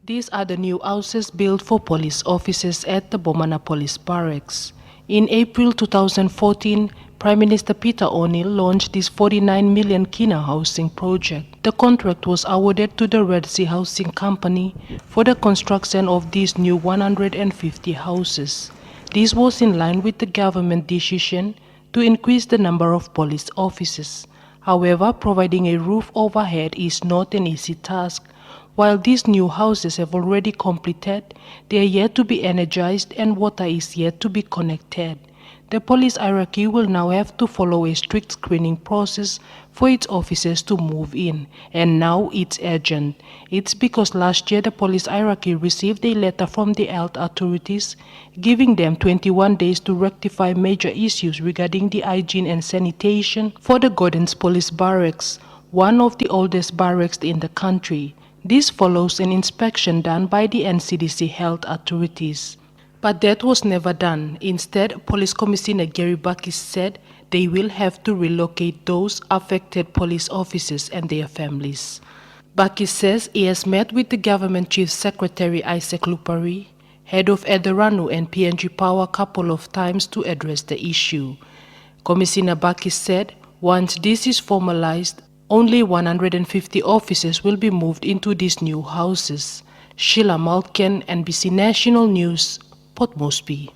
These are the new houses built for police officers at the Bomana Police Barracks. In April 2014, Prime Minister Peter O'Neill launched this 49 million Kina housing project. The contract was awarded to the Red Sea Housing Company for the construction of these new 150 houses. This was in line with the government decision to increase the number of police officers. However, providing a roof overhead is not an easy task. While these new houses have already completed, they are yet to be energized and water is yet to be connected. The police hierarchy will now have to follow a strict screening process for its officers to move in, and now it's urgent. It's because last year the police hierarchy received a letter from the health authorities giving them 21 days to rectify major issues regarding the hygiene and sanitation for the Gordons Police Barracks, one of the oldest barracks in the country. This follows an inspection done by the NCDC health authorities. But that was never done. Instead, Police Commissioner Gary Bakis said they will have to relocate those affected police officers and their families. Bakis says he has met with the Government Chief Secretary Isaac Lupari, head of Edaranu and PNG Power a couple of times to address the issue. Commissioner Bakis said once this is formalized, only 150 officers will be moved into these new houses. Sheila Malkin, NBC National News, Port Moresby.